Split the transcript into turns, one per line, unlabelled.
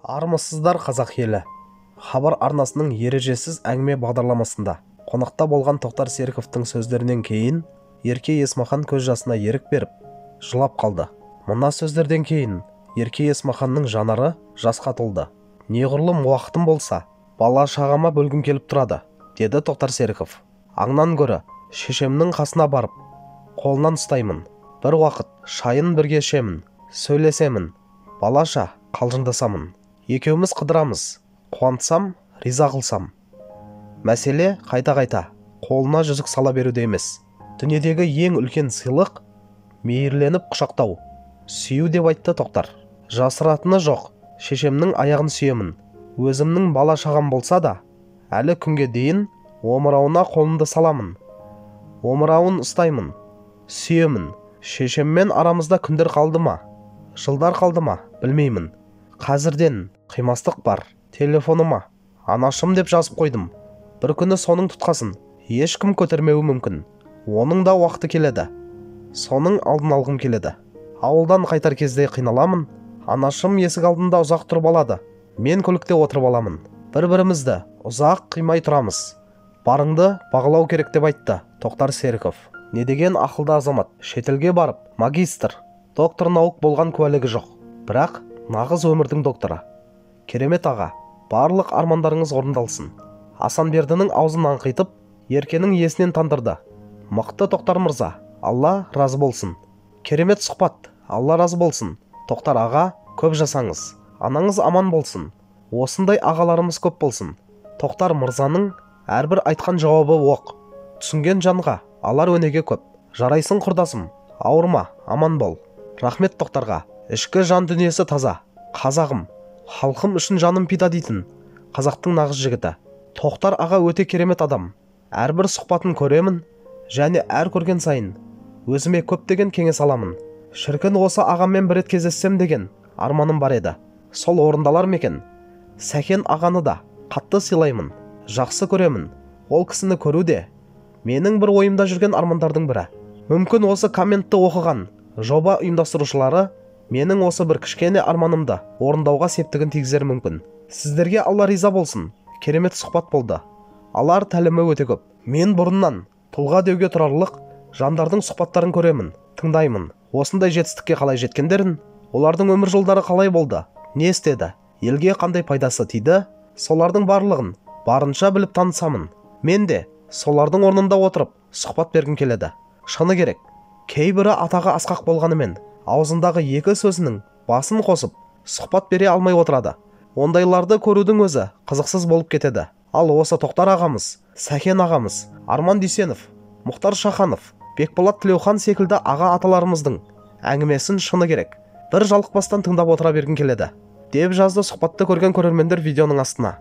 Армысыздар қазақ елі. Хабар арнасының ережесіз әңгіме бағдарламасында қонақта болған Тоқтар Серіковтің сөздерінен кейін Ерке Есмахан көз жасына ерік беріп, жылап қалды. Мына сөздерден кейін Ерке Есмаханның жанары жасқа толды. Неғұрлым уақытым болса, бала шағама бөлгім келіп тұрады, деді Тоқтар Серіков. Аңнан гөрі шешемнің қасына барып, қолынан ұстаймын. Бір уақыт шайын бірге ішемін, сөйлесемін, балаша қалжыңдасамын. Екеуміз қыдырамыз, қуантсам, риза қылсам. Мәселе қайта-қайта қолына жүзік сала беруде емес. Дүниедегі ең үлкен сыйлық мейірленіп құшақтау, сүю деп айтты Тоқтар. Жасыратыны жоқ, шешемнің аяғын сүйемін. Өзімнің бала шағам болса да, әлі күнге дейін омырауына қолымды саламын. Омырауын ұстаймын, сүйемін. Шешеммен арамызда күндер қалды ма, жылдар қалды ма, білмеймін. Қазірден қимастық бар. Телефоныма анашым деп жазып қойдым. Бір күні соның тұтқасын ешкім көтермеуі мүмкін. Оның да уақыты келеді. Соның алдын алғым келеді. Ауылдан қайтар кезде қиналамын. Анашым есік алдында ұзақ тұрып алады. Мен көлікте отырып аламын. Бір-бірімізді ұзақ қимай тұрамыз. Барыңды бағалау керек деп айтты Тоқтар Серіков. Не деген ақылды азамат. Шетелге барып, магистр, доктор наук болған куәлігі жоқ. Бірақ нағыз өмірдің докторы. Керемет аға, барлық армандарыңыз орындалсын. Асанбердінің аузын аңқитып, Еркенің есінен тандырды. Мықты Тоқтар мырза, Алла разы болсын. Керемет сұхбат, Алла разы болсын. Тоқтар аға, көп жасаңыз. Анаңыз аман болсын. Осындай ағаларымыз көп болсын. Тоқтар мырзаның әрбір айтқан жауабы оқ. Түсінген жанға алар өнеге көп. Жарайсың құрдасым, ауырма, аман бол. Рахмет Тоқтарға. Ішкі жан дүниесі таза. Қазағым, халқым үшін жаным пида дейтін қазақтың нағыз жігіті. Тоқтар аға өте керемет адам. Әрбір сұхбатын көремін, және әр көрген сайын өзіме көптеген кеңес аламын. Шіркін осы ағаммен бір рет кездессем деген арманым бар еді. Сол орындалар мекен? Сәкен ағаны да қатты сыйлаймын, жақсы көремін. Ол кісіні көру де менің бір ойымда жүрген армандардың бірі. Мүмкін осы комментті оқыған жоба ұйымдастырушылары менің осы бір кішкене арманымды орындауға септігін тигізер мүмкін. Сіздерге Алла риза болсын. Керемет сұхбат болды. Алар тәлімі өте көп. Мен бұрыннан тұлға деуге тұрарлық жандардың сұхбаттарын көремін, тыңдаймын. Осындай жетістікке қалай жеткендерін, олардың өмір жолдары қалай болды, не істеді, елге қандай пайдасы тиді, солардың барлығын барынша біліп танысамын. Мен де солардың орнында отырып сұхбат бергім келеді. Шыны керек, кейбірі атағы асқақ болғанымен аузындағы екі сөзінің басын қосып сұхбат бере алмай отырады. Ондайларды көрудің өзі қызықсыз болып кетеді. Ал осы Тоқтар ағамыз, Сәкен ағамыз, Арман Дүйсенов, Мұхтар Шаханов, Бекболат Тілеухан секілді аға аталарымыздың әңгімесін шыны керек бір жалықпастан тыңдап отыра бергім келеді, деп жазды сұхбатты көрген көрермендер видеоның астына.